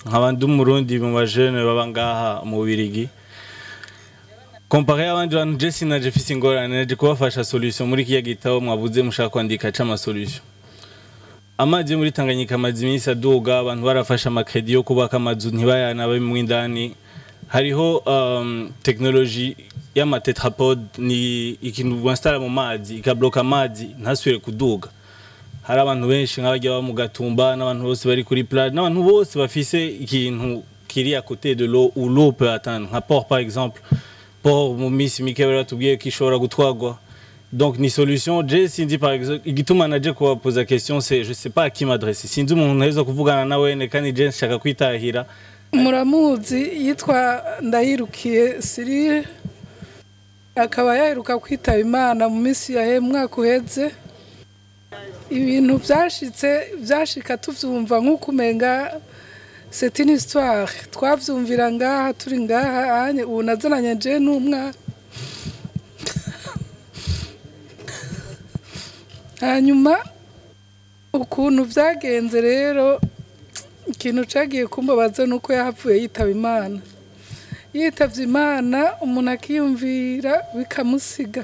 nk'abandi umurundi mu bajene baba ngaha mu Bubiligi comparé abandi bantu je sinaje fise ingorane naje kubafasha solution muri kiya gitabo mwabuze mushaka kwandika cama solution amazi muri Tanganyika amazi iminsi aduga abantu barafasha amakredi yo kubaka amazu ntibayana babe mu indani hariho technology y'ama tetrapode ni ikintu bwinstalla mu mazi ikabloka amazi ntasubire kuduga hari abantu benshi nk'abajya ba mu Gatumba n'abantu bose bari kuri plage n'abantu bose bafise ikintu kiri à côté de l'eau ou l'eau peut atteindre un port par exemple port mu misi mikebera tubwiye ko ishobora gutwagwa donc ni solution je sindi par exemple igituma naje ko poser question c'est je sais pas à qui m'adresser sindi umuntu neza kuvugana nawe ne kandi je nshaka kwitahira muramuzi yitwa Ndayirukiye Cyril akaba yaheruka kwitaba Imana mu misi yahe mwaka uheze ibintu byashika tuvyumva nk'uko umenga c'est une histoire twavyumvira ngaha turi ngaha ubu nazananye je n'umwana hanyuma ukuntu vyagenze rero ikintu cagiye kumbabaza nuko yahavuye yitaba Imana yitavye Imana umuntu akiyumvira bikamusiga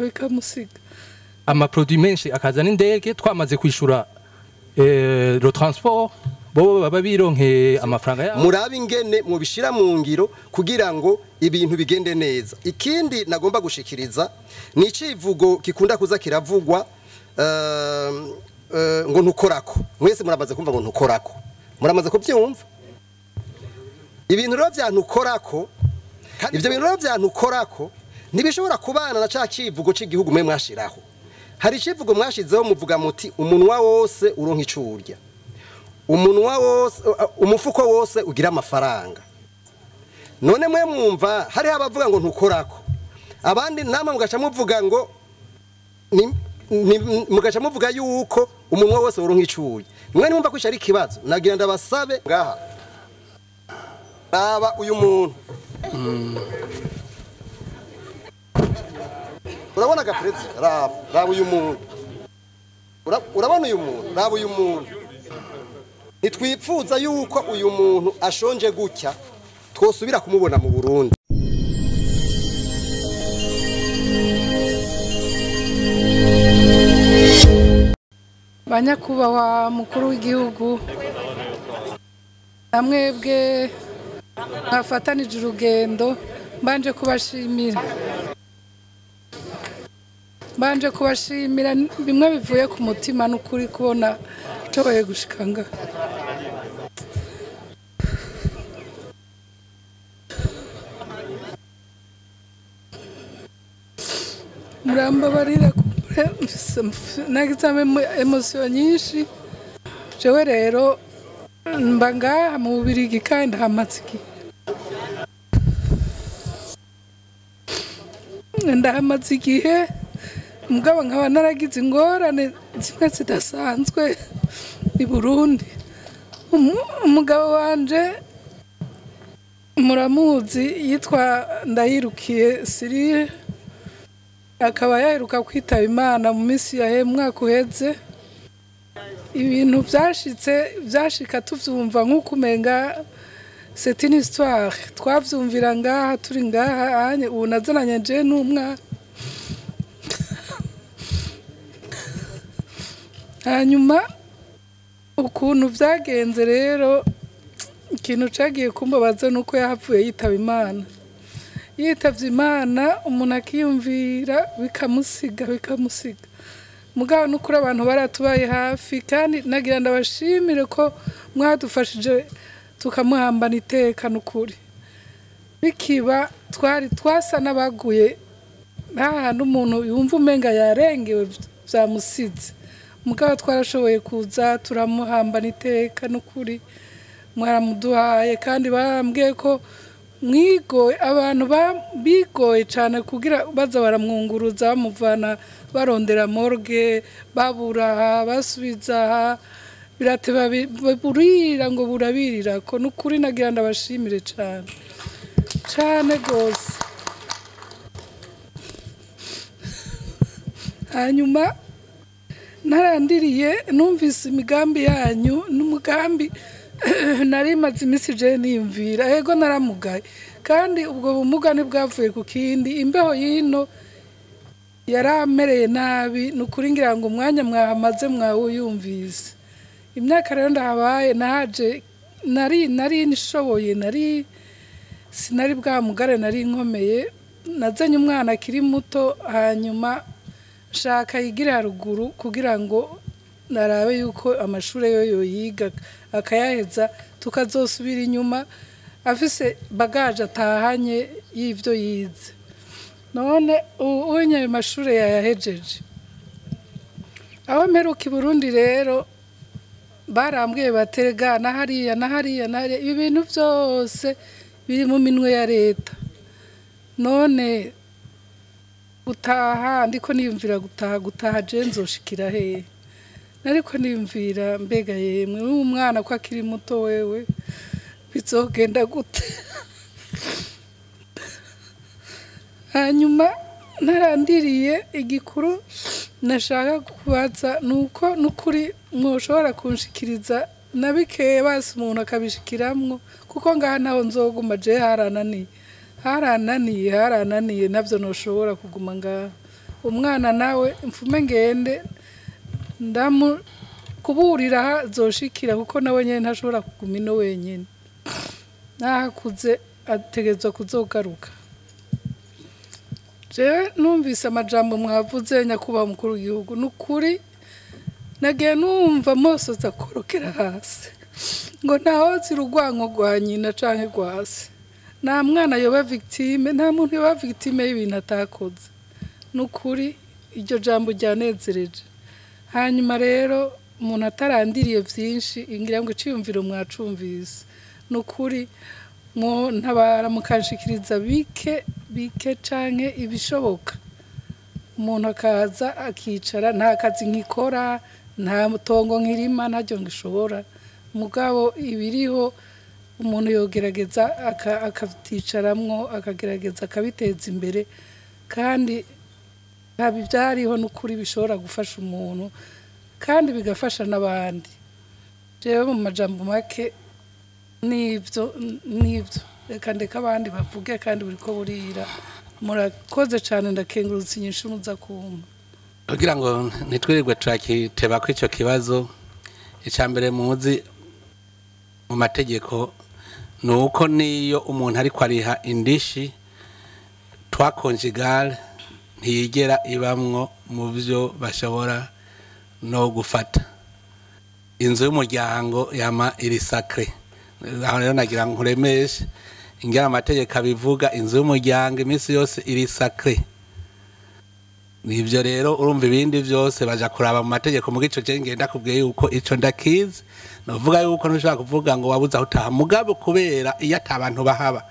amaproduit menshi akaza n'indege twamaze kwishura le transport bo baba bironke amafaranga yabo murabe ingene mu bishira mu ngiro kugira ngo ibintu bigende neza ikindi nagomba gushikiriza ni icivugo kikunda kuza kiravugwa ngo ntukorako mwese muramaze kumva ngo ntukorako muramaze kubyumva ibintu rero byantukorako ivyo bintu rero byantukorako ntibishobora kubana na ca kivugo c'igihugu mwe mwashiraho hari ikivugo mwashizeho muvuga muti umunwa wose uronka icurya umunwa wose umufuko wose ugira amafaranga none mwe mwumva hari abavuga ngo ntukorako abandi nama mugaca muvuga ngo mugaca muvuga yuko umunwa wose uronka icurya mwe mwumva ko ari kibazo nagira ndabasabe ngaha aba uyu muntu urabona gaprezi raba uyu muntu urabona uyu muntu raba uyu muntu nitwipfuza yuko uyu muntu ashonje gutya twosubira kumubona mu Burundi banyakubahwa mukuru w'igihugu namwebwe mwafatanije urugendo mbanje kubashimira bimwe bivuye ku mutima n'ukuri kubona nshoboye gushikanga murambabarira nagize emotion nyinshi jewe rero mba ngaha mu Bubiligi kandi ndahamaze igihe mugabo nkaba naragize ingorane zimwe zidasanzwe i Burundi umugabo wanje muramuzi yitwa Ndayirukiye Cyril akaba yaheruka kwitaba Imana mu misi yahe mwaka uheze ibintu byashika tuvyumva nk'uko umenga c'est une histoire twavyumvira ngaha turi ngaha ubu nazananye je n'umwana hanyuma ukuntu vyagenze rero ikintu cagiye kumbabaza nuko yahavuye yitaba Imana yitavye Imana umuntu akiyumvira bikamusiga mugabo nukuri abantu baratubaye hafi kandi nagira ndabashimire ko mwadufashije tukamuhambana iteka nukuri bikiba twasa n'abaguye nta n'umuntu yumva umenga yarengewe vyamusize mugabo twarashoboye kuza turamuhambana iteka nukuri mwaramuduhaye kandi bambwiye ko mwigoye abantu bigoye cyane kugira baza baramwunguruza bamuvana barondera morgue babura basubiza birateba burira ngo burabirira ko nukuri nagira ndabashimire cyane gose hanyuma narandiriye numvise imigambi yanyu n'umugambi nari maze iminsi je niyumvira ego naramugaye kandi ubwo bumuga ntibwavuye ku kindi imbeho yino yaramereye nabi nukuri ngira ngo umwanya mwahamaze mwawuyumvise imyaka rero ndahabaye naje nari nishoboye sinari bwamugare nari nkomeye nazanye umwana akiri muto hanyuma shaka yigira haruguru kugira ngo narabe yuko amashuri yo yiga akayaheza tukazosubira inyuma afise bagaje atahanye y'ivyo yize none uwenye ayo mashuri yayahejeje aho mperuka i Burundi rero barambwiye baterega na hariya ibi bintu byose biri mu minwe ya leta none gutaha ndiko niyumvira gutaha je nzoshikira hehe nariko niyumvira mbega yemwe umwana ko akiri muto wewe bizogenda gute hanyuma narandiriye igikuru nashaka kubaza nuko nukuri mwoshobora kunshikiriza nabikeye basi umuntu akabishikiramwo kuko ngaha naho nzoguma je harananiye navyo noshobora kuguma ngaha umwana nawe mfume ngende kuburira zoshikira kuko nawe nyene ntashobora kuguma ino wenyene nahakuze ategezwa kuzogaruka je numvise amajambo mwavuze nyakuba mukuru w'igihugu nukuri nagiye numva mosoza korokera hasi ngo ntaho zirugwanko rwa nyina canke rwase nta mwana yoba victime nta muntu yoba victime y'ibintu atakoze nukuri iryo jambo ryanezereje hanyuma rero umuntu atarandiriye vyinshi ingira ngo iciyumviro mwacumvise nukuri ntabara mukanshikiriza bike canke ibishoboka umuntu akaza akicara nta kazi nkikora nta mutongo nkirima ntajyo ngishobora mugabo ibiriho umuntu yogerageza akavyicaramwo akagerageza akabiteza imbere kandi byariho n'ukuri bishobora gufasha umuntu kandi bigafasha n'abandi jewe mu majambo make nivyo reka ndeka abandi bavuge kandi buriko burira murakoze cyane ndakengurutse inyishu muza kumpa kugira ngo nitwirirwe turakiteba ko icyo kibazo icambere muzi mu mategeko nuko niyo umuntu ariko ariha indishi twakonjigale ntiyigera ibamwo mu byo bashobora no gufata inzu y'umuryango yama iri sacre aho rero nagira ngo nkuremeshe ingira amategeko abivuga inzu y'umuryango iminsi yose iri sacre nivyo rero urumva ibindi byose baja kuraba mu mategeko mu gico cyo ngenda kubwiye yuko ico ndakizi novuga yuko ntushaka kuvuga ngo wabuza utaha mugabo kubera iyo atabantu bahaba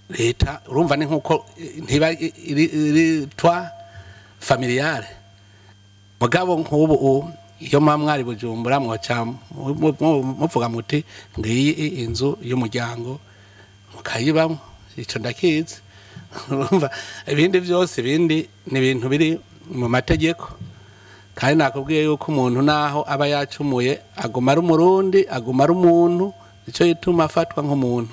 leta urumva ni nkuko ntiba iri twa familiare mugabo nk'ubu iyo mwari Bujumbura mwoca muvuga muti ngiyi inzu y'umuryango mukayibamwo ico ndakizi urumva ibindi byose ibindi ni ibintu biri mu mategeko kandi nakubwiye yuko umuntu naho aba yacumuye aguma ari umurundi aguma ari umuntu icyo yituma afatwa nk'umuntu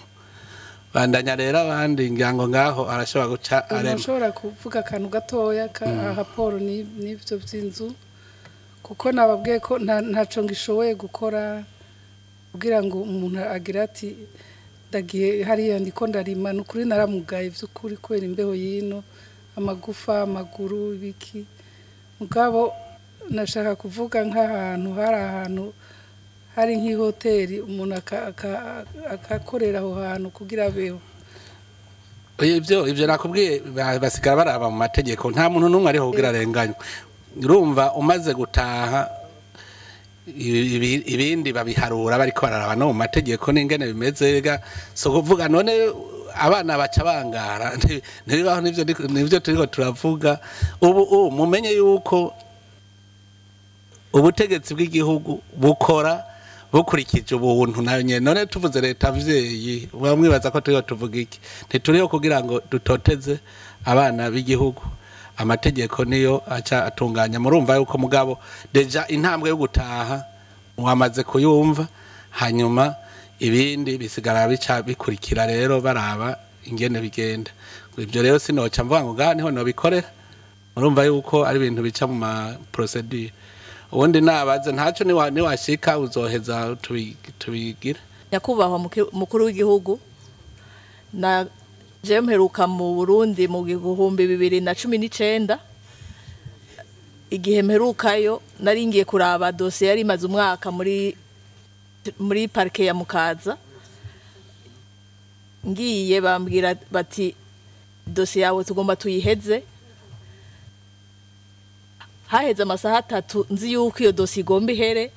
bandanya rero abandi ngirango ngaho arashobora guca arema ashobora kuvuga akantu gatoya ka raporo n'ivyo by'inzu kuko nababwiye ko ntaco ngishoboye gukora kugira ngo umuntu agira ati ndagiye hariya ndiko ndarima nukuri naramugaye vy'ukuri kubera imbeho yino amagufa amaguru ibiki mugabo nashaka kuvuga nk'ahantu hari nk'ihoteli umuntu akakorera aho hantu kugira abeho ivyo nakubwiye basigara baraba mu mategeko nta muntu n'umwe ariho kugira arenganywe urumva umaze gutaha ibindi babiharura bariko bararaba no mu mategeko n'ingene bimeze ga so kuvuga none abana baca bangara ntibibaho nivyo turiko turavuga ubu mumenye yuko ubutegetsi bw'igihugu bukora bukurikije ubuntu nayo none tuvuze leta vyeyi bamwibaza ko turiho tuvuga iki ntituriho kugira ngo dutoteze abana b'igihugu amategeko niyo aca atunganya murumva yuko mugabo deja intambwe yo gutaha mwamaze kuyumva hanyuma ibindi bisigara bica bikurikira rero baraba ingene bigenda ibyo rero sinoca mvuga ngo ngaha niho nobikorera urumva yuko ari ibintu bica mu ma procedure ubundi nabaze ntaco niwashika uzoheza tubigira nyakubahwa mukuru w'igihugu na je mperuka mu Burundi mu 2019 igihe mperukayo naringiye kuraba dossier yari maze umwaka muri parke ya Mukaza ngiye bambwira bati dossier yawe tugomba tuyiheze haheze amasaha 3 nzi yuko iyo dossier igomba ihere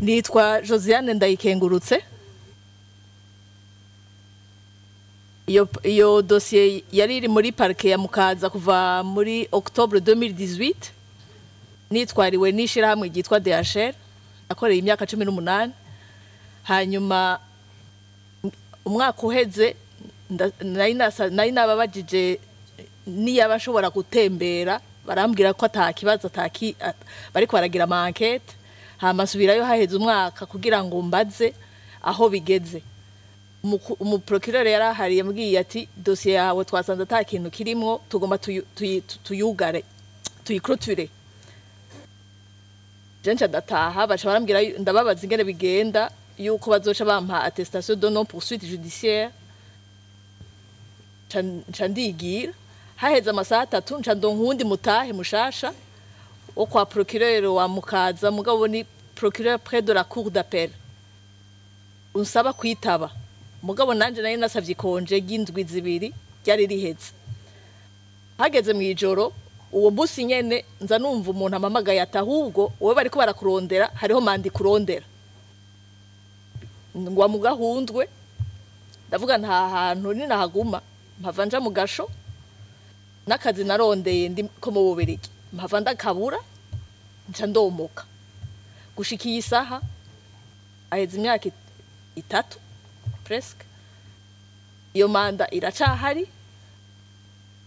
nitwa Josiane Ndayikengurutse iyo dossier yari iri muri parke ya Mukaza kuva muri Octobre 2018 nitwariwe n'ishirahamwe ryitwa DHR akoreye imyaka 18 hanyuma umwaka uheze nari nababajije niya bashobora gutembera barambwira ko atakibazo bariko baragira ama enquête hama subirayo haheze umwaka kugira ngo mbaze aho bigeze umuprocureur yarahariye mbwiye ati dossier yawe twasanze atakintu kirimwo tugomba tuyugare tuyiclôturer jencha dataha bacha barambwira ndababaza ingene bigenda yuko bazoca bampa attestation de non poursuite judiciaire chandigira haheze amasaha 3 nca ndonkundi mutahe mushasha wo kwa procureur wa Mukaza mugabo ni procureur près de la cour d'appel unsaba kwitaba mugabo nanje nari nasavye konje gindwi zibiri ryari riheze hageze mu ijoro uwo busi nyene nza numva umuntu amamagaye atahubwo wowe bariko barakurondera hariho mandi kurondera ngwa mu gahundwe ndavuga nta hantu ni nahaguma mpava nja mu gasho nakazi narondeye ndi ko mu Bubiligi mpava ndakabura nca ndomoka gushikiye isaha aheze imyaka 3 presque iyo manda iracahari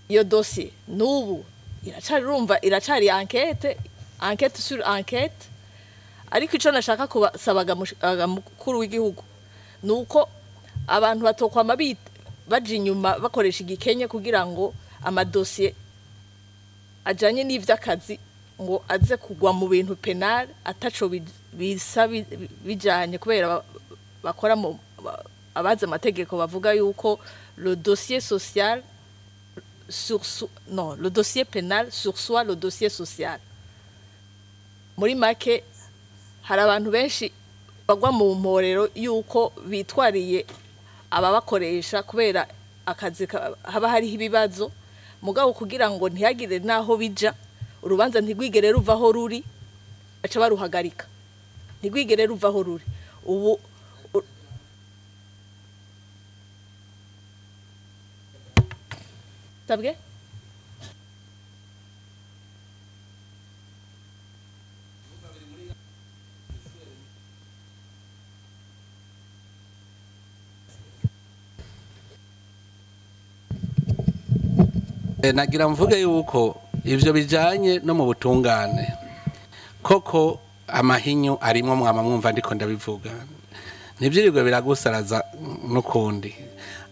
iyo dossier nubu iracari enquête sur enquête ariko ico nashaka kubasabaga mukuru w'igihugu nuko abantu batokwama baje inyuma bakoresha igikenye kugira ngo amadossier ajanye n'ivy'akazi ngo aze kugwa mu bintu penal ataco bijanye kubera bakora mu abaza amategeko bavuga yuko le dossier social le dossier pénal sursoit le dossier social muri make hari abantu benshi bagwa mu mporero yuko bitwariye ababakoresha kubera akazi haba hari ibibazo mugabo kugira ngo ntihagire naho bija urubanza ntigwigere ruvaho ruri aca baruhagarika ntigwigere ruvaho ruri ubu tabwe nagira mvuge yuko ivyo bijanye no mu butungane koko amahinyu arimo mwama mwumva ndiko ndabivuga nivyirirwe biragusaraza n'ukundi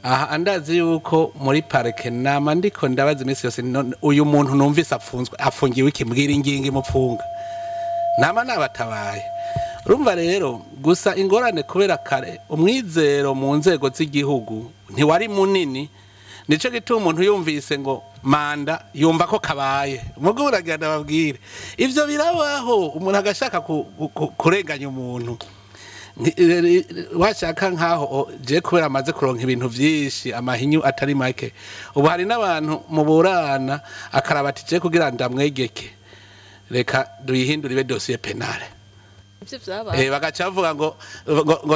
aha andazi yuko muri parke nama ndiko ndabaza imisi yose uyu muntu numvise afungiwe ikimbwira ingingi mupfunga nama nabatabaye urumva rero gusa ingorane kubera kare umwizero mu nzego z'igihugu ntiwari munini nico gituma umuntu yumvise ngo manda yumva ko kabaye mugo uragenda babwire ivyo birabaho umuntu agashaka kurenganya umuntu washaka nkaho je kubera amaze kuronka ibintu vyinshi amahinyu atari make ubu hari n'abantu muburana akarabatije kugira ndamwegeke reka duyihindura dossier penale bagacavuga ngo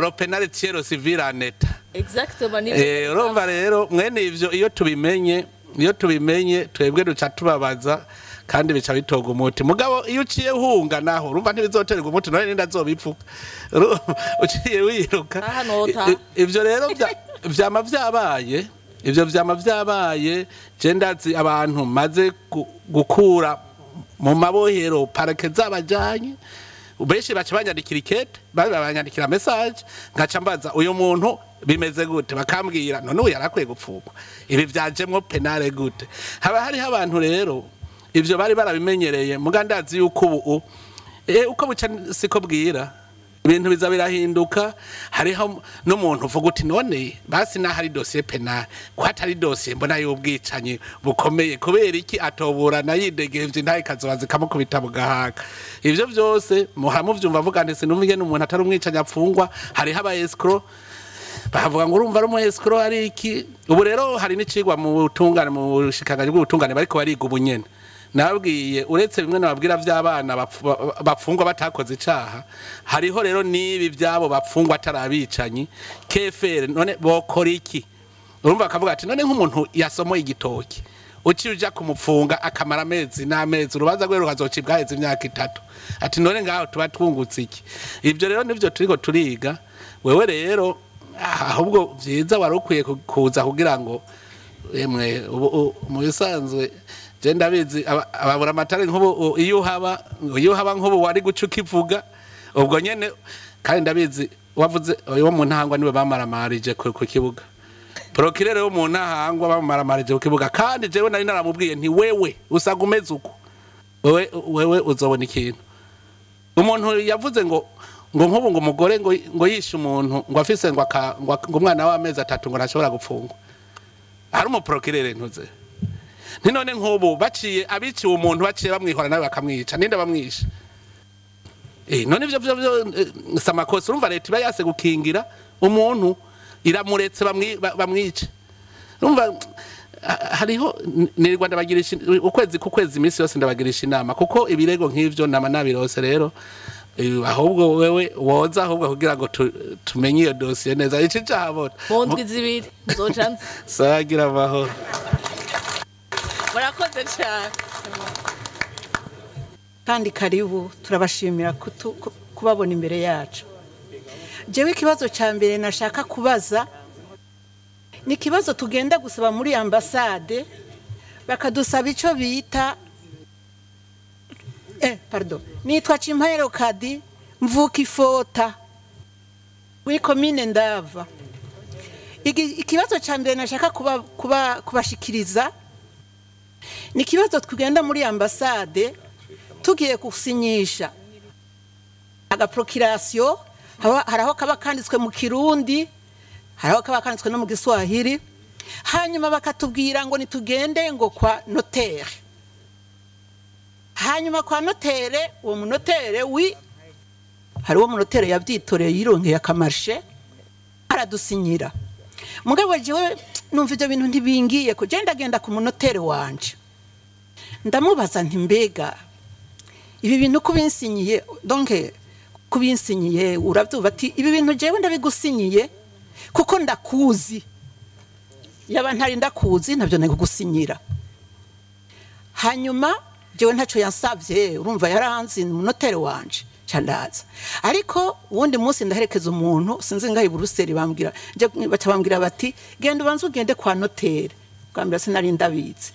ro penale tiero civil aneta exactement urumva rero mwene ivyo iyo tubimenye twebwe duca tubabaza kandi bica bitoga umuti mugabo iyo uciye hunga naho urumva ntibizoterwa umuti none ndazobipfuka uciye wiruka ivyo rero vyama vyabaye je ndazi abantu maze gukura mu mabohero parake zabajanye benshi baca banyandikira ikete banyandikira message ngaca mbaza uyu muntu bimeze gute bakambwira none uyu yarakwiye gupfungwa ibi vyajemwo penale gute haba hariho abantu rero ivyo bari barabimenyereye mugandazi yuko ubu uko buca siko bwira ibintu biza birahinduka hariho n'umuntu uvuga uti none basi naho ari dossier penal ko atari dossier mbona y'ubwicanyi bukomeye kubera iki atoburana yidegevye ntaye kazobazi kamukubita mu gahanga ivyo vyose muhamuvyumva avuga nti sinumvige n'umuntu atari umwicanyi apfungwa hariho aba escrow bavuga ngo urumva ari umu escrow ari iki ubu rero hari n'icigwa mu butungane mu bushikanganje bw'ubutungane bariko bariga ubunyene nababwiye uretse bimwe nababwira vy'abana bapfungwa batakoze icaha hariho rero nibi vyabo bapfungwa atarabicanyi kefere none bokora iki urumva akavuga ati none nk'umuntu yasomoye igitoki uciuja kumupfunga akamara amezi n'amezi urubanza rwe rukazocibwa heze imyaka 3 ati none ngaho tuba twungutse iki ivyo rero nivyo turiko turiga wewe rero ahubwo vyiza warukwiye kuza kugira ngo emwe mu bisanzwe je ndabizi ababura amatare nk'ubu iyo haba nk'ubu wari gucuka ivuga ubwo nyene kandi ndabizi wavuze uwo mu ntahangwa niwe bamaramarije ku kibuga procureur wo mu ntahangwa bamaramarije ku kibuga kandi jewe nari naramubwiye nti wewe usagumeze uko wewe uzobona ikintu umuntu yavuze ngo nk'ubu ngo umugore ngo yishe umuntu ngo afise ngo umwana w'amezi 3 ngo ntashobora gupfungwa hari umu procureur ntuze none nk'ubu baciye abiciwe umuntu baciye bamwihora nawe bakamwica ninde bamwisha none ivyo samakosa urumva leta iba yase gukingira umuntu iramuretse bamwice urumva hariho ni Rwanda bagirisha ukwezi kukwezi imisi yose ndabagirisha inama kuko ibirego nk'ivyo nama nabirose rero ahubwo wewe woza ahubwo kugira ngo tumenye iyo dossier neza ici cyabona mondwi zibiri nzocanze sagira amahoro murakoze cyane kandi karibu turabashimira kubabona imbere yacu jewe ikibazo cya mbere nashaka kubaza ni ikibazo tugenda gusaba muri ambasade bakadusaba ico bita nitwa Chimpayero Kadi mvuka ifota muri komine Ndava ikibazo cya mbere nashaka kubashikiriza ni kibazo tugenda muri ambasade tugiye gusinyisha agaprocreation haraho kaba kanditswe mu Kirundi haraho kaba kanditswe no mu Giswahili hanyuma bakatubwira ngo nitugende ngo kwa notaire hanyuma kwa notaire uwo munotaire hari uwo munotaire yabyitoreye yironkeye akamarshe aradusinyira mugabo jewe numva ivyo bintu ntibingiye ko je ndagenda ku munotaire wanje ndamubaza nti mbega ibi bintu kubinsinyiye donc kubinsinyiye uravyuba ati ibi bintu jewe ndabigusinyiye kuko ndakuzi yaba ntari ndakuzi navyo nagusinyira hanyuma jewe ntaco yansavye urumva yaranzi umunotaire wanje candaza ariko uwundi munsi ndaherekeza umuntu sinzi ngaho Buruseli bambwira je bacabambwira bati genda ubanze ugende kwa notaire bwambira sinari ndabizi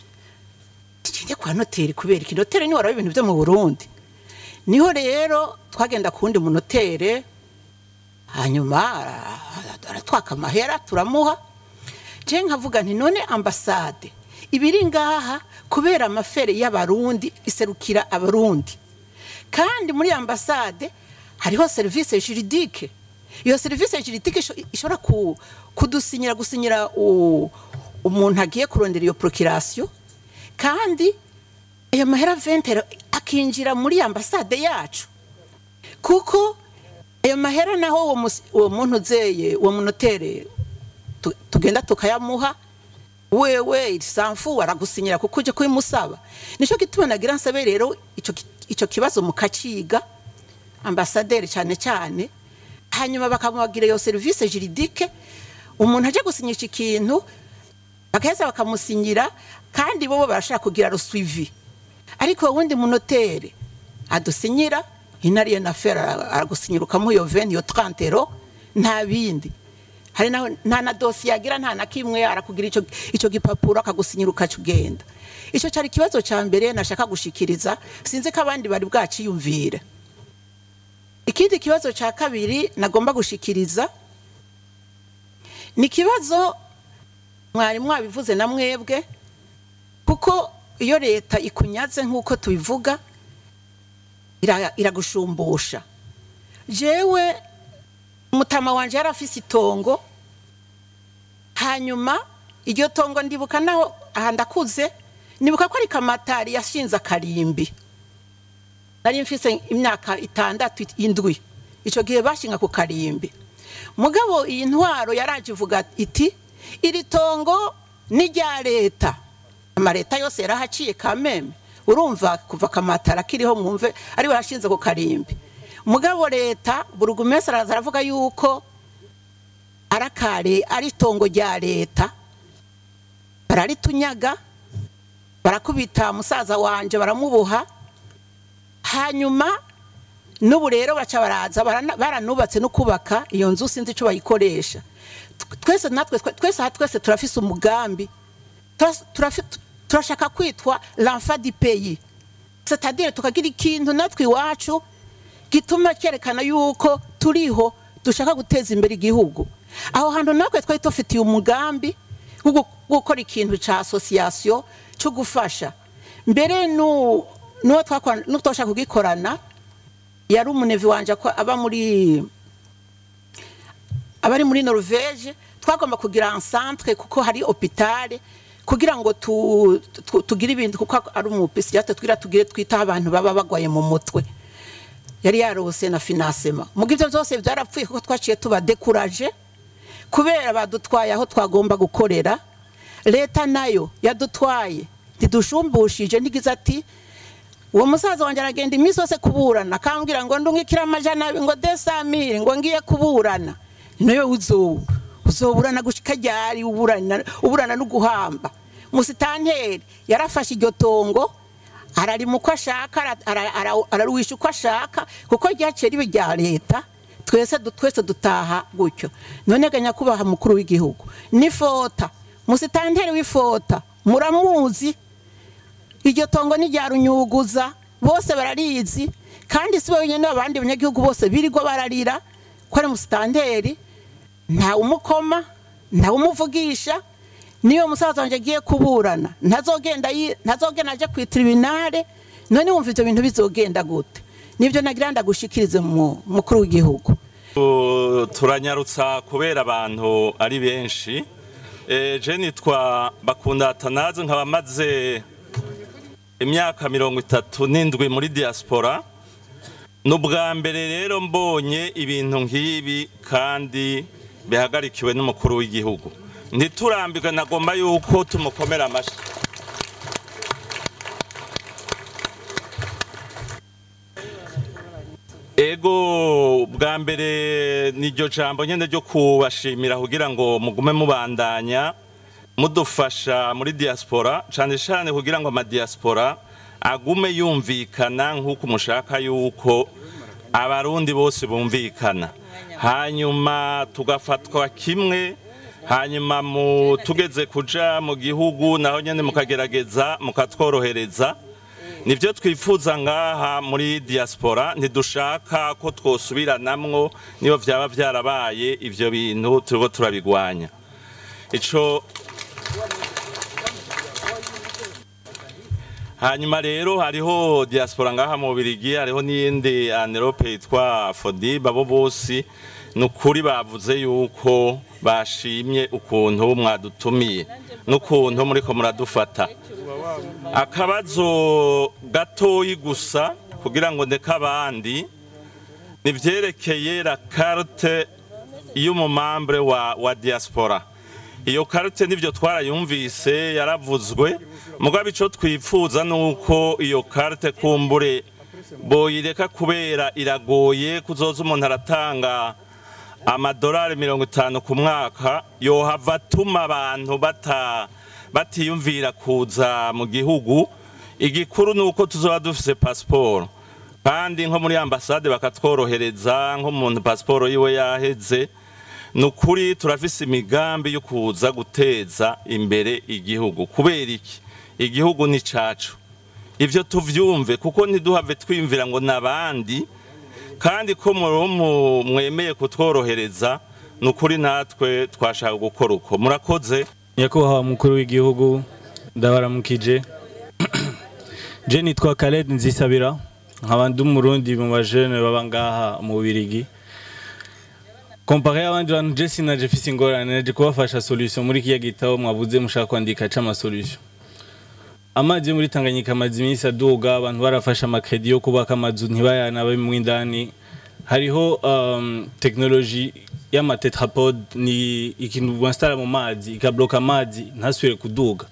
tujye kwa notaire kubera iki notaire ni warabe ibintu byo mu Burundi niho rero twagenda kundi mu notaire hanyuma aratwaka amahera turamuha je nkavuga nti none ambasade ibiri ngaha kubera amafere y'abarundi iserukira abarundi kandi muri ambasade hariho service juridique iyo service juridique ishobora gusinyira umuntu agiye kurondera iyo procuration kandi ayo mahera 20 akinjira muri ambasade yacu kuko ayo mahera naho uwo muntu zeye uwo munotere tugenda tukayamuha wewe irisanfu aragusinyira kuko uje kuyimusaba nico gituma nagira nsabe rero ico kibazo mukaciga ambassadeur cyane hanyuma bakamubagira iyo service juridique umuntu aje gusinyisha ikintu bakaheza bakamusinyira kandi bobo barashaka kugira ro suivi ariko wundi munotere adusinyira inariye na fera aragusinyira ukamuha iyo 20 yo 30 euro nta bindi hari nta na dossier yagira nta na kimwe arakugira ico gipapuro akagusinyira ukacugenda ico cyari kibazo cya mbere nashaka gushikiriza sinze ko abandi bari bwaciyumvira ikindi kibazo cya kabiri nagomba gushikiriza ni ikibazo mwari mwabivuze na mwebwe, kuko iyo leta ikunyaze nk'uko tubivuga iragushumbusha. jewe umutama wanje yarafise itongo, hanyuma iryo tongo ndibuka naho aha ndakuze, nibuka ko ari Kamatari yashinze akarimbi, nari mfise imyaka 6 7 ico gihe bashinga ku karimbi. Mugabo iyi ntwaro yaraje ivuga iti iri tongo ni rya leta, amareta yose yarahaciye kameme, urumva kuva Kamatari akiriho mwumve ari we yashinze ku karimbi. Mugabo leta burugumese aravuga yuko arakare ari tongo rya leta, bararitunyaga, barakubita musaza wanje baramuboha, hanyuma n'ubu rero baca baraza baranubatse no kubaka iyo nzu, sinzi ico bayikoresha. Twese turafise umugambi, turashaka kwitwa l'enfant du pays, c'est-à-dire tukagira ikintu natwe iwacu gituma cyerekana yuko turiho dushaka guteza imbere igihugu. Aho hantu natwe twari tufitiye umugambi gukora ikintu ca association cyo gufasha. Mbere no twashaka kugikorana, yari umunevi wanje abari muri Norvège, twagomba kugira un centre kuko hari hôpital, kugira ngo tugire ibintu, kuko ari umupisiate tugire twita abantu baba bagwaye mu mutwe. Yari yarose na financement. Mu givyo byose byarapfuye kuko twaciye tuba décourager kubera badutwaye aho twagomba gukorera. Leta nayo yadutwaye ntidushumbishije, ntigize ati uwo musaza wanje aragenda imisi yose kuburana, akambwira ngo ndungikira amajana ngo 200,000 ngo ngiye kuburana. Nayo uzoburana gushika ryari? uburana no guhamba. Musitanteri yarafashe iryo tongo ararima uko ashaka, araruwisha uko ashaka, kuko ryaciye ribe rya leta, twese dutaha gutyo. None ganya kubaha mukuru w'igihugu ni Fota, musitanteri w'Ifota muramuzi, iryo tongo ni rya Runyuguza, bose bararizi, kandi sibo wenyene abandi banyagihugu bose birirwa bararira ko ari musitanteri, nta umukoma, nta umuvugisha. Niyo musaza wanje agiye kuburana ntazogenda aje ku tribunal. None wumva ivyo bintu bizogenda gute? Nivyo nagira ndagushikirize mu mukuru w'igihugu. Turanyarutsa kubera abantu ari benshi. Je nitwa Bakunda Atanaze, nkaba maze imyaka 37 muri diaspora. N'ubwa mbere rero mbonye ibintu nk'ibi kandi bihagarikiwe n'umukuru w'igihugu. Ntiturambirwe, nagomba yuko tumukomera amashi. Ego bwa mbere niryo jambo nyene ryo kubashimira kugira ngo mugume mubandanya mudufasha muri diaspora, cyane cyane kugira ngo amadiaspora agume yumvikana nk'uko mushaka yuko abarundi bose bumvikana, hanyuma tugafatwa kimwe, hanyuma tugeze kuja mu gihugu naho nyene mukagerageza mukatworohereza. Nivyo twifuza ngaha muri diaspora, ntidushaka ko twosubiranamwo niyo vyaba vyarabaye ivyo bintu turiko turabigwanya. Ico hanyuma rero hariho diaspora ngaha mu Bubiligi, hariho n'iyindi Europe yitwa FODIB, abo bose nukuri bavuze yuko bashimye ukuntu mwadutumiye n'ukuntu muriko muradufata. Akabazo gatoyi gusa kugira ngo ndeka abandi, nivyerekeye la carte y'umumambre wa diaspora. Iyo carte nivyo twarayumvise yaravuzwe, mugabo ico twifuza nuko iyo carte kumbure boyireka kubera iragoye, kuzoza umuntu aratanga amadolari 50 ku mwaka, yohava atuma abantu batiyumvira kuza mu gihugu. Igikuru nuko tuzoba dufise passport, kandi nko muri ambassade bakatworohereza, nko umuntu passport yiwe yaheze. Nukuri turafise imigambi yo kuza guteza imbere igihugu. Kubera iki? Igihugu ni cacu, ivyo tuvyumve, kuko ntiduhave twimvira ngo nabandi kandi ko mwemeye kutworohereza nukuri natwe twashaka gukora uko murakoze. Nyakubahwa mukuru w'igihugu ndabaramukije. Je nitwa Khaled Nzisabira nkaba ndi umurundi mu bajene baba ngaha mu Bubiligi. Comparé abandi bantu je sinaje fise ingorane naje kubafasha solution muri kiya gitabo mwabuze mushaka kwandika ca solution. Amazi muri Tanganyika amazi iminsi aduga abantu barafasha amakredi yo kubaka amazu ntibayana babe mu indani. Hariho technology y'ama tetrapode ni ikintu bwinstalla mu mazi ikabloka amazi ntasubire kuduga.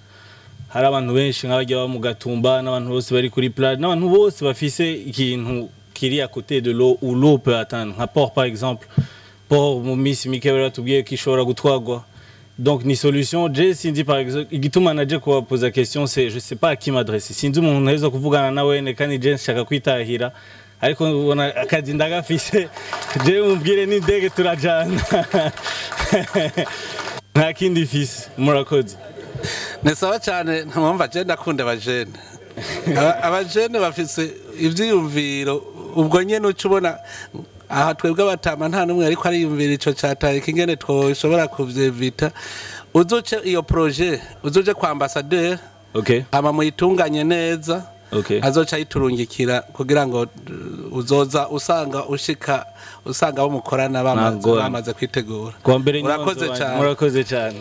Hari abantu benshi nk'abajya ba mu Gatumba n'abantu bose bari kuri plage n'abantu bose bafise ikintu kiri à côté de l'eau ou l'eau peut atteindre. Un port par exemple, port mu misi mikebera tubwiye ko ishobora gutwagwa. Donc ni solution je sindi par exemple igituma naje ko poser question c'est je sais pas à qui m'adresser. Sindi umuntu neza kuvugana nawe ne kandi je nshaka kwitahira ariko ubona akazi ndagafise je mumbwire ni ndege turajana nta kindi fise murakoze. Nesawa cyane ntamwumva je ndakunda abajene abajene bafise ivyiyumviro ubwo nyene ucubona aha twebwe abatama nta numwe ariko ariyumvira ico cyataye kingene twoshobora kuvyevita uzoce iyo projet uzoje kwa ambassadeur ama muyitunganye neza azoca yiturungikira kugira ngo uzoza usanga ushika usanga abo mukorana bamaze kwitegura. Murakoze cyane.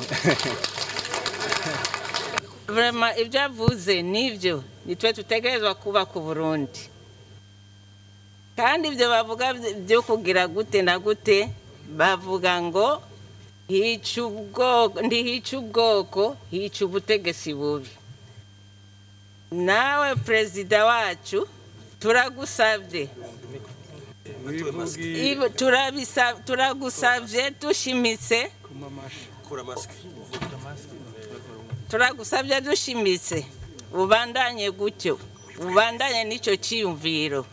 Vraiment ibyo avuze nivyo nitwe tutegerezwa kuba ku Burundi kandi ibyo bavuga byo kugira gute na gute bavuga ngo hica ubwoko hica ubutegetsi bubi. Nawe perezida wacu turagusabye turagusabye dushimitse turagusabye dushimitse ubandanye gutyo ubandanye n'icyo cyiyumviro.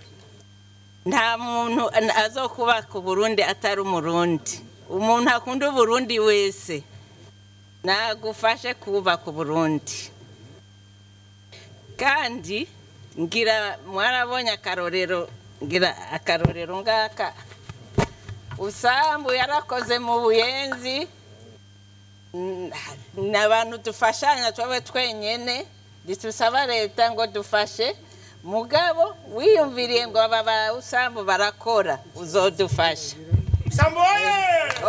Nta muntu azokuba ku Burundi atari umurundi. Umuntu akunda Burundi wese nagufashe kuba ku Burundi. Kandi ngira mwarabonye akarorero ngaka usambu yarakoze mu Buyenzi n'abantu dufashanya twabe twenyene ditusaba leta ngo dufashe mugabo wiyumviriye ngo aba usambu barakora uzodufasha Sambo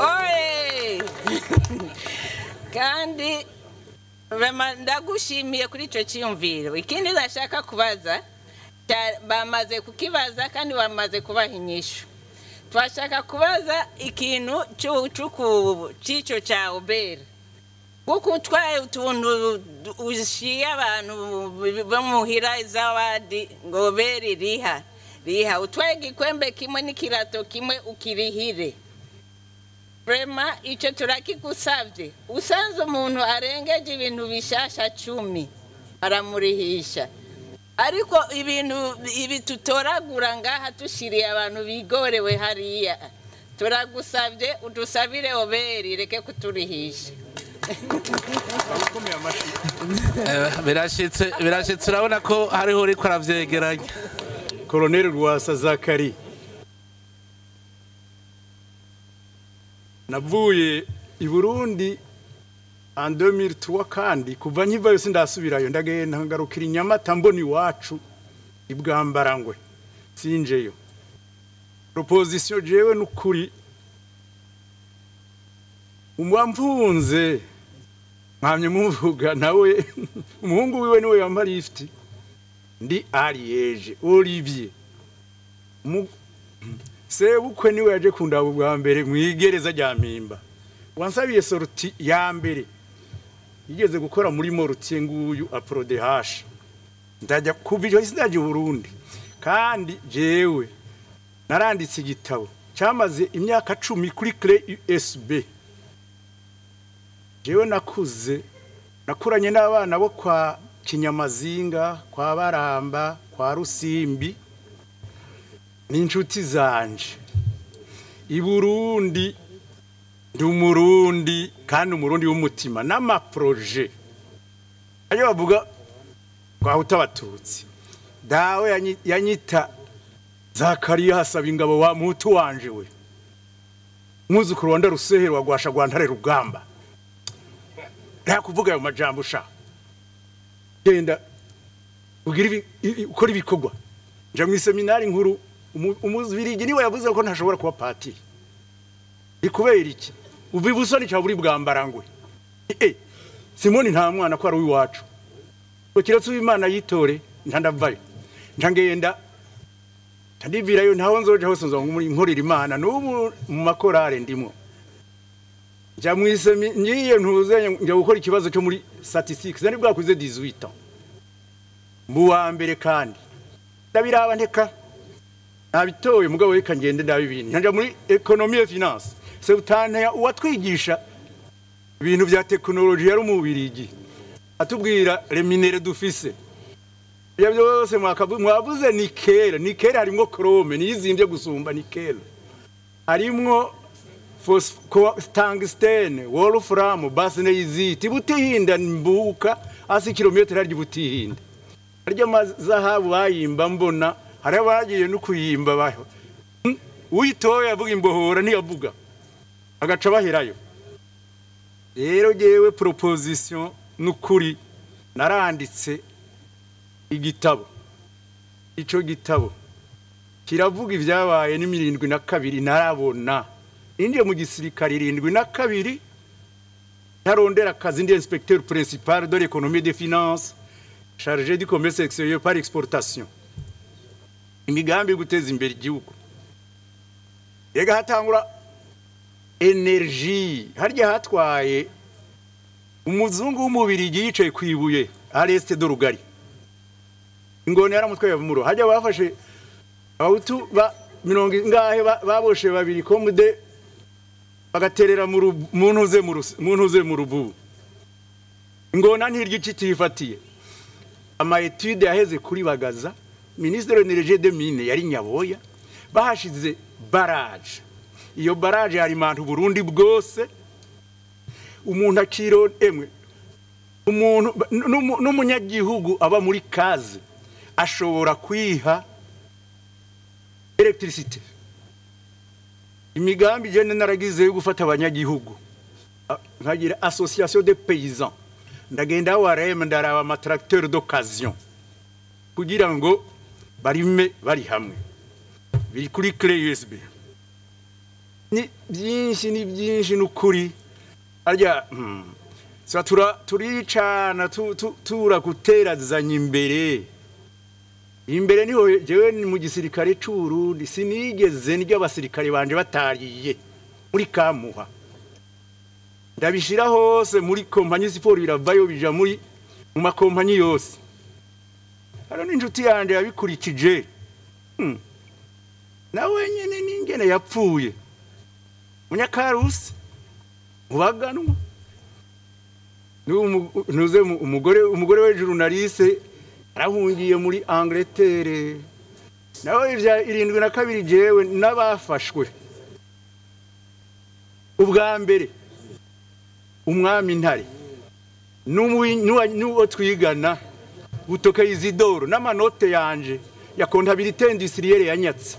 oye kandi ndagushimiye kuri ico cyumviro. Ikindi ndashaka kubaza bamaze kukibaza kandi bamaze kubaha inyishu. Twashaka kubaza ikintu c'ico ca Obera kuko twaye utuntu ushiye abantu bamuhira izawadi ngo Obera riha utwaye igikwembe kimwe n'ikirato kimwe ukirihire. Vraiment ico turakigusavye usanze umuntu arengeje ibintu bishasha 10 aramurihisha ariko ibintu ibi tutoragura ngaha tushiriye abantu bigorewe hariya turagusavye udusabire Obera reke kuturihisha. birashitse urabona ko hariho uri kwaravyegeranya. Colonel Rwasa Zakari navuye i Burundi en 2003 kandi kuva nkivayo sindasubirayo ndagenda ngarukira Nyamata mboni iwacu ibwambarangwe sinjeyo. Proposition jewe nukuri umwamvunze mwamye muvuga nawe umuhungu wiwe niwe yambara ifti ndi Ariege Olivier sebukwe niwe yaje kundaba bwa mbere mwigereza rya Mpimba wansabiye sorti ya mbere yigeze gukora muri Morutier nguyu APRODH ndajya kuva sindaje Burundi kandi jewe naranditse igitabo cyamaze imyaka 10 kuri Clé USB. Jewe nakuze nakuranye n'abana bo kwa Kinyamazinga kwa Baramba kwa Rusimbi n'inshuti zanje i Burundi ndi umurundi kandi umurundi w'umutima n'amaproje ayo bavuga kwa utabatutsi dawe yanyita Zakariya hasaba ingabo wa mutu wanje we mwuzukuru wa Ndarusehero wa Gwasha rwa Ntare Rugamba nta kuvuga ayo majambo sha genda ugira ukora ibikorwa nja mu seminari nkuru umuzibirigi niwe yavuze ko ntashobora kuba patiri ikubera iki uva ibusoni cya buri bwambarangwe Simoni nta mwana ko ari uwiwacu ko kiretse Imana yitore ntandavayo ntangenda tandivirayo ntaho nzoje hose nzo nkorera Imana n'ubu mu makorare ndimo ja mwisemi ngiye ntuze njya gukora ikibazo cyo muri statistics nari bwakuze 18 ans mu wa mbere kandi ndabiraba nteka nabitoye mugabo reka ngende ndabibintu nja muri economie et finance se utantaya uwatwigisha ibintu bya technology yari umubirigi atubwira reminere dufise ya byose mwavuze nickel harimo chrome nizimbye gusumba nickel harimo tungsten wolfram basneyzite butihinda mbuka asi kilometero harya butihinda harya mazahabu bayimba mbona hari abagiye no kuyimba baho uyitoye avuga imbohora ntiyavuga agaca baherayo rero jewe proposition nukuri naranditse igitabo ico gitabo kiravuga ivyabaye ni 72 narabona indiye mu gisirikare 72 ntarondera akazi ndi inspecteur principal de l'économie des finances chargé du commerce extérieur par exportation imigambi guteza imbere igihugu yega hatangura energie harya hatwaye umuzungu w'umubirigi yicaye kwibuye Areste de Rugari ingone yaramutwaye muro hajya bafashe abutu ba 70 ngahe baboshe babiri komude bagaterera muntuze mu rubu ingona ntiryo citifatiye ama etude yaheze kuri bagaza ministre de l'énergie de mine yari Nyaboya bahashize barrage iyo barrage yari mantu Burundi bwose umuntu akiro emwe umuntu n'umunyagihugu aba muri kaze ashobora kwiha electricité imigambi jene naragize yo gufata abanyagihugu nkagira association des paysans ndagenda warema ndaraba ama tracteur d'occasion kugira ngo barime bari hamwe biri kuri clé USB ni byinshi nukuri arya turicana tura guterazanya imbere niho jewe mu gisirikare c'Uburundi sinigeze ndya abasirikare banje batariye muri Kamuha ndabishira hose muri kompanyi siporo biravayo bija muri mu makompanyi yose hano n'injuti yanje yabikurikije nawe nyene ningene yapfuye munyakarusi mubaganwa nuze umugore we journaliste arahungiye muri Angleterre nawe ivya 72 jewe nabafashwe ubwa mbere umwami Ntare n'uwo twigana Butoke Isidore n'amanote yanje ya comptabilité industrielle yanyatse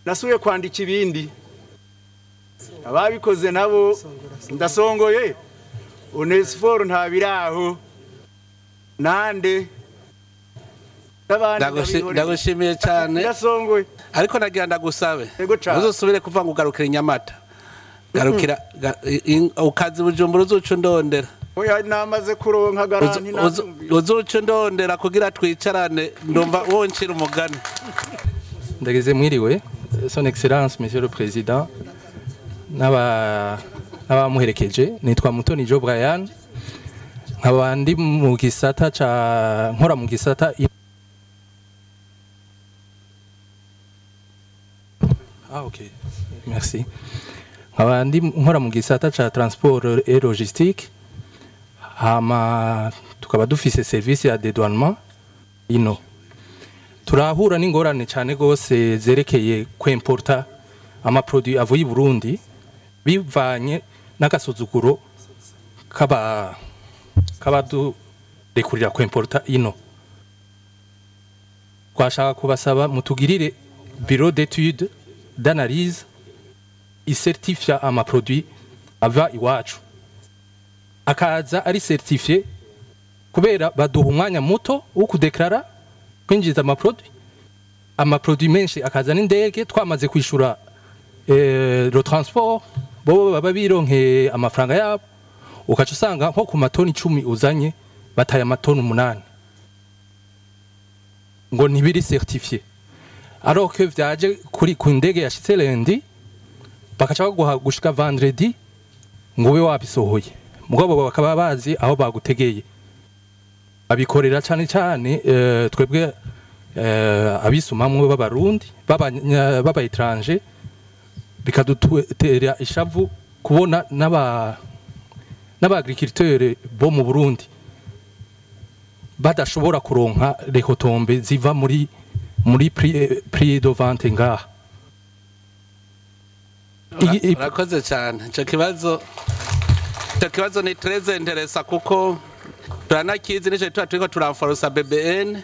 nasuye kwandika ibindi ababikoze nabo ndasongoye Onesphore ntabiraho nande ndagushimiye cyane ndasongoye ariko nagira ndagusabe uzosubire kuva ngo ugarukire Nyamata garukira ukazi Bujumbura uzuca ndondera oya namaze kuronka garanti uzuca ndondera kugira twicarane ndumva woncira umugani ndageze mwiriwe son excellence monsieur le président n'abamuherekeje nitwa Mutoni Jo Brian nkaba ndi mu gisata nkora mu gisata ok merci nkaba ndi nkora mu gisata ca transport et logistique hama tukaba dufise service ya dédouanement ino turahura n'ingorane cyane gose zerekeye kwimporta ama produit avuye i Burundi bivanye n'agasuzuguro kaba durekurira kwimporta ino twashaka kubasaba mutugirire bureau d'études d'analyse icertifia amaproduit ava iwacu akaza ari certifié kubera baduha umwanya muto wo kudeklara kwinjiza amaproduit menshi akaza n'indege twamaze kwishura le transport bo baba bironke amafaranga yabo ukaca usanga nko ku matoni 10 uzanye bataye amatoni 8 ngo ntibiri certifié alors que vyaje kuri ku ndege yashitse lundi bakaca baguha gushika vendredi ngo we wabisohoye mugabo bakaba bazi aho bagutegeye abikorera cyane cyane twebwe abisumamwe b'abarundi baba étranger bikadutera ishavu kubona n'aba agriculteurs bo mu Burundi badashobora kuronka rehotombe ziva muri prix de vente ngaha. Urakoze cyane icyo kibazo ni très intéressant kuko turanakizi n'icyo turiko turamforosa BBN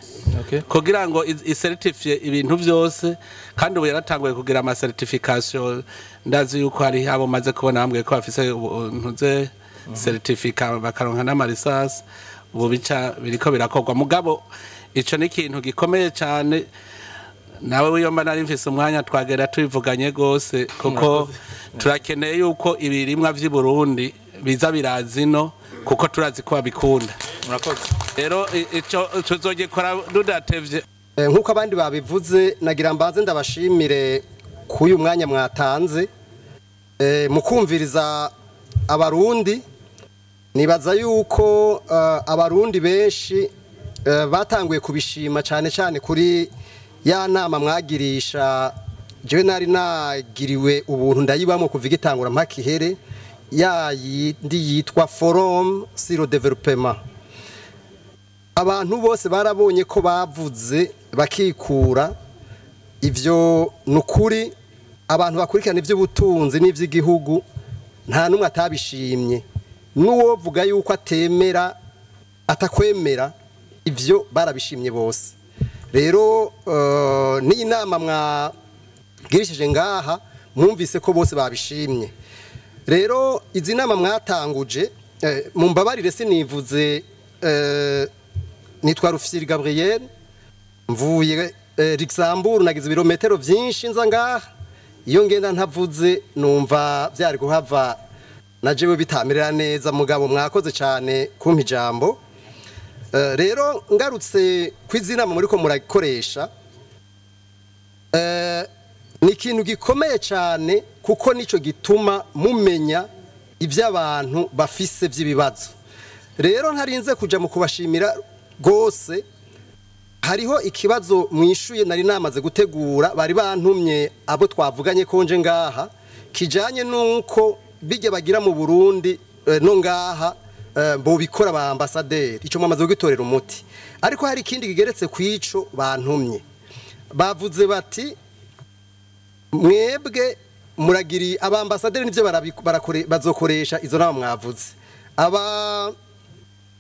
kugira ngo icertifie ibintu byose kandi ubu yaratanguye kugira ama certification ndazi yuko hari abo maze kubona bambwiye ko bafise ntuze certificat bakaronka n'amarisasi ubu bica biriko birakorwa mugabo ico ni ikintu gikomeye cyane nawe wiyomba nari mfise umwanya twagera tubivuganye gose kuko turakeneye yuko ibirimwa vy'i Burundi biza birazino kuko turazi ko babikunda murakoze rero ico tuzogikora dudatevye nkuko abandi babivuze nagira mbanze ndabashimire kuyu mwanya mwatanze mukumviriza abarundi nibaza yuko abarundi benshi batanguye kubishima cyane cyane kuri ya nama mwagirisha jewe nari nagiriwe ubuntu ndayibamo kuva igitangura mpaka ihere ya yindi yitwa forum sur le développement abantu bose barabonye ko bavuze bakikura ivyo nukuri abantu bakurikirana ivy'ubutunzi n'ivy'igihugu nta numwe atabishimye nuwo vuga yuko atemera atakwemera ivyo barabishimye bose rero ni inama mwagirishije ngaha mwumvise ko bose babishimye rero izi nama mwatanguje mumbabarire sinivuze nitwa Rufyiri Gabriel mvuye Luxembourg nagize ibirometero byinshi nza ngaha iyo ngenda ntavuze numva byari guhava najewe bitamerera neza mugabo mwakoze cyane kumpa ijambo rero ngarutse kwizinama muri ko muragikoresha ni ikintu gikomeye cyane kuko nico gituma mumenya iby'abantu bafise by'ibibazo rero ntarinze kuja mu kubashimira gose hariho ikibazo mwishuye nari namaze gutegura bari bantumye abo twavuganye konje ngaha kijanye nuko bijye bagira mu Burundi no ngaha bo bikora ba ambassadeur ico mwamaze gutorera umuti ariko hari ikindi kigeretse kwico bantumye bavuze bati mwebwe muragiri aba ambassadeur nivyo bazokoresha izo nama mwavuze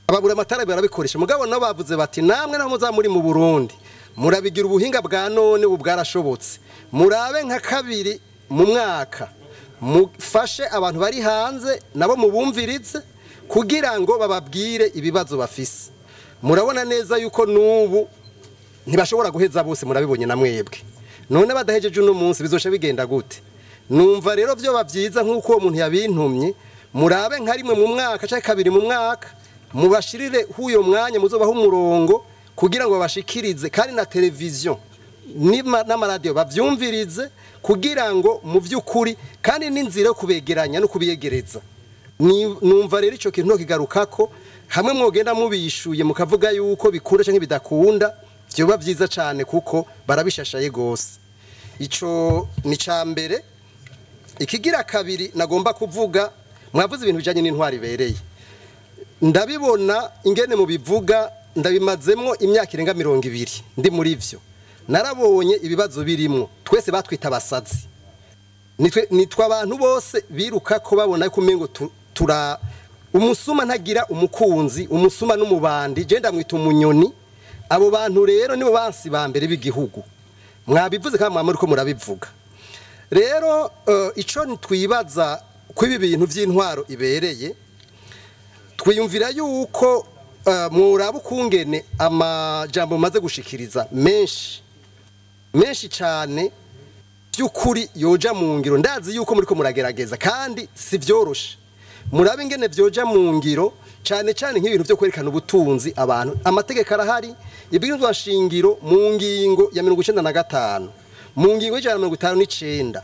ababura amatara barabikoresha mugabo no bavuze bati namwe naho muzamuri mu Burundi murabigira ubuhinga bwa none ubu bwarashobotse murabe nka kabiri mu mwaka mufashe abantu bari hanze nabo mubumvirize kugira ngo bababwire ibibazo bafise murabona neza yuko nubu ntibashobora guheza bose murabibonye na mwebwe none badahejeje uno munsi bizosha bigenda gute numva rero byo bavyiza nkuko uwo muntu yabintumye murabe nka rimwe mu mwaka cyangwa kabiri mu mwaka mubashirire huyo mwanya muzobaho umurongo kugira ngo babashikirize kandi na televiziyo n'amaradiyo bavyumvirize kugira ngo mu vy'ukuri kandi n'inzira yo kubegeranya no kubiyegereza numva rero ico kintu kigarukako hamwe mwogenda mubishuye mukavuga yuko bikunda canke bidakunda byoba byiza cyane kuko barabishashaye gose ico ni cambere ikigira kabiri nagomba kuvuga mwavuze ibintu bijanye n'intwari bereye ndabibona ingene mu bivuga ndabimazemmo imyaka irenga 200 ndi muri ivyo narabonye ibibazo birimwo twese batwita abasazi nitwa abantu bose biruka ko babona ko umengo umusuma ntagira umukunzi umusuma n'umubandi je ndamwita umunyoni abo bantu rero nibo bansi ba mbere b'igihugu mwabivuze kandi mwamuri ko murabivuga rero ico twibaza ko ibi bintu by'intwaro ibereye twiyumvira yuko muraba ukungene amajambo maze gushikiriza menshi cyane by'ukuri yoja mu ngiro ndazi yuko muri ko muragerageza kandi si byoroshe murabe ingene byoja mu ngiro cyane cyane nk'ibintu byo kwerekana ubutunzi abantu amategeko arahari ibwirizwa shingiro mu ngingo ya 95 mu ngingo ya 159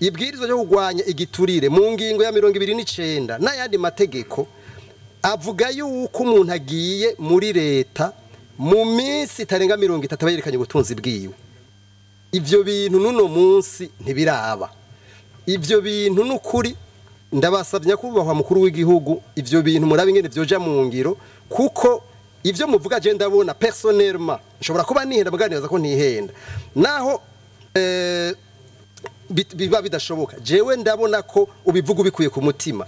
ibwirizwa byo kugwanya igiturire mu ngingo ya 29 n'ayandi mategeko avuga yuko umuntu agiye muri leta mu minsi itarenga 30 aberekanye ubutunzi bwiwe ivyo bintu nuno munsi ntibiraba ivyo bintu n'ukuri ndabasabye kubahwa mukuru w'igihugu ivyo bintu murabe ingene byoja mu ngiro kuko ivyo muvuga je ndabona personnellement nshobora kuba nihenda muganiriza ko ntihenda naho biba bidashoboka jewe ndabona ko ubivuga ubikuye ku mutima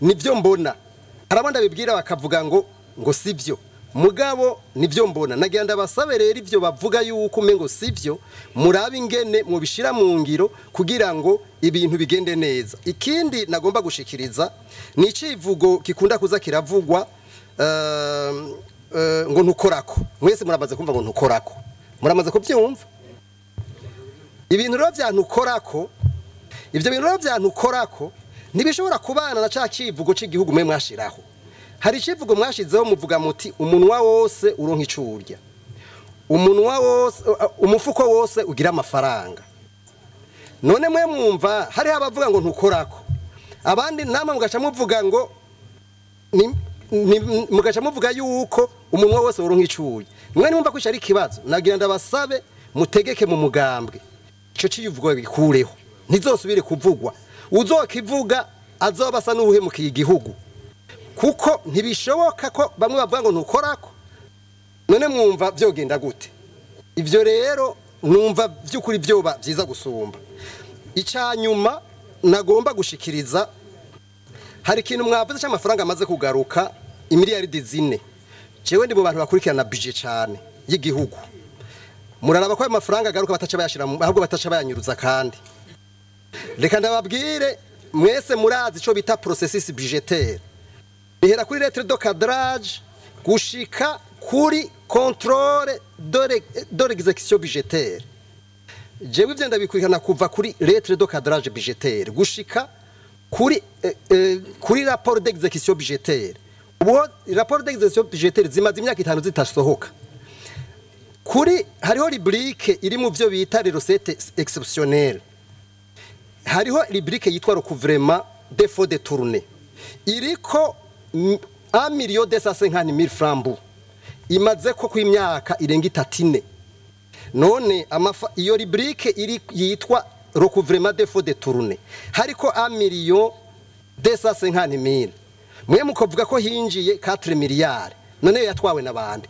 nivyo mbona arabanda bibwira bakavuga ngo sivyo mugabo nivyo mbona nagira ndabasabe rero ivyo bavuga yuko umengo sivyo murabe ingene mubishira mu ngiro kugira ngo ibintu bigende neza ikindi nagomba gushikiriza ni icivugo kikunda kuza kiravugwa ngo ntukorako mwese muramaze kumva ngo ntukorako muramaze kubyumva ibintu rero byantukorako ivyo bintu rero byantukorako ntibishobora kubana na ca civugo c'igihugu mwe mwashiraho hari icivugo mwashizeho muvuga muti umunwa wose uronka icurya umunwa wose umufuko wose ugira amafaranga none mwe mwumva hari abavuga ngo ntukorako abandi namwe mugaca muvuga ngo mugaca muvuga yuko umunwa wose uronka icurya mwe nimumva ko ari kibazo nagira ndabasabe mutegeke mu mugambwe ico civugo bikureho ntizosubire kuvugwa uzokivuga azobasa n'ubuhemukiye igihugu kuko ntibishoboka ko bamwe bavuga ngo ntukorako none mwumva byogenda gute ivyo rero numva by'ukuri byoba byiza gusumba icanyuma nagomba gushikiriza hari ikintu mwavuze cy'amafaranga amaze kugaruka imiliyaridi 4 jewe ndi mu bantu bakurikirana budget cyane y'igihugu muraraba ko ayo mafaranga agaruka bataca bayashira ahubwo bataca bayanyuruza kandi reka ndababwire mwese murazi ico bita processus budgetaire bihera kuri lettre de cadrage gushika kuri contrôle de l'exécution budgétaire jewe ivyo ndabikurikirana kuva kuri lettre de cadrage budgétaire gushika kuri rapport d'exécution budgétaire ubu rapport d'exécution budgétaire zimaze imyaka 5 zitasohoka kuri hariho rubrique iri mu byo bita recettes exceptionnelles hariho rubrique yitwa recouvrement des fonds détournés iriko 1,250,000 francs imaze ko ku imyaka irenga 34 none iyo rubrique iri yitwa recouvrement des fonds détournés hariko 1,250,000 mwe mukovuga ko hinjiye 4 miliyari none yatwawe nabandi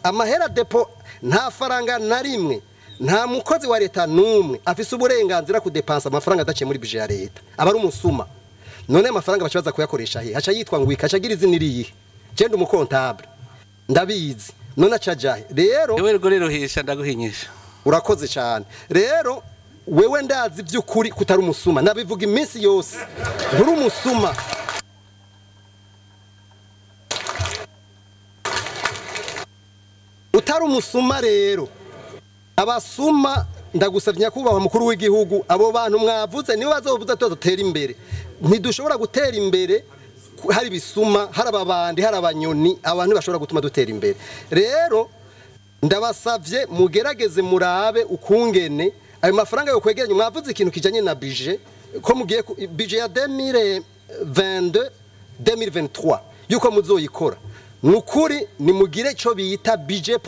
amahera depo nta faranga na rimwe nta mukozi wa leta numwe afise uburenganzira kudepansa amafaranga adaciye muri budget ya leta abari umusuma none amafaranga bacaza kuyakoresha he haca yitwa ngo ikacagira izina iriye je ndi umukontable ndabizi none acajahe rero wewe rero hisha ndaguhinyisha urakoze cyane rero wewe ndazi by'ukuri kutari umusuma nabivuga iminsi yose nturi umusuma utari umusuma rero abasuma ndagusavye kubahwa mukuru w'igihugu abo bantu mwavuze niwe bazovuza tutera imbere ntidushobora gutera imbere hari bisuma hari ababandi hari abanyoni abantu bashobora gutuma dutera imbere rero ndabasavye mugerageze murabe ukungene ayo mafaranga yo kwegeranya mwavuze ikintu kijanye na budget ko mugiye budget ya 2022 2023 yuko muzoyikora nukuri nimugire ico bita budget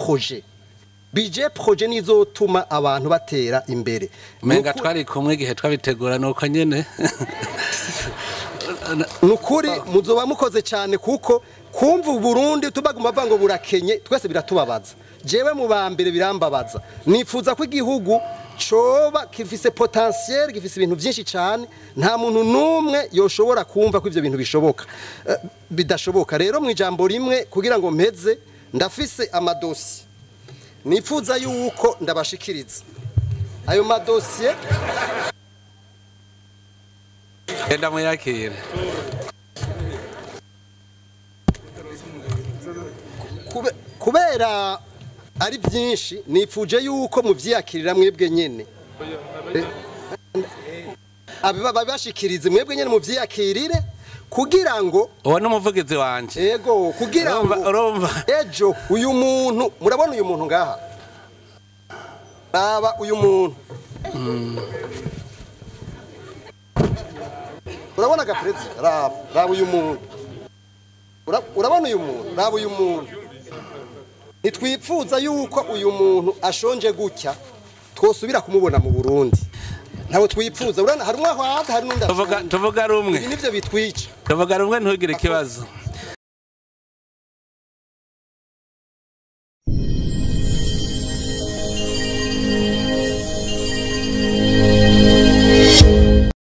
projet nizotuma abantu batera imbere menga twari kumwe gihe twabitegura nuko nyene nukuri muzoba mukoze cyane kuko kumva Burundi tubaguma vango burakenye twese biratubabaza jewe mu bambere birambabaza nifuza ko igihugu coba kifise potentiel gifise ibintu byinshi cyane nta muntu numwe yoshobora kumva ko ivyo bintu bishoboka bidashoboka rero mu ijambo rimwe kugira ngo mpeze ndafise amadosiye nifuza yuko ndabashikiriza ayo madosiye enda muyakire kubera ari byinshi nifuje yuko muvyiyakirira mwebwe nyene babashikirize mwebwe nyene muvyiyakirire kugira ngo uwo n'umuvugizi wanje yego kugira ngo urumva ejo uyu muntu murabona uyu muntu ngaha baba uyu muntu urabona gaprezi raba uyu muntu urabona uyu muntu raba uyu muntu nitwipfuza yuko uyu muntu ashonje gutya twosubira kumubona mu Burundi ntawe twipfuza urana hari umwe aho hari n'undi tuvuga rumwe nivyo bitwica tuvuga rumwe ntugire ikibazo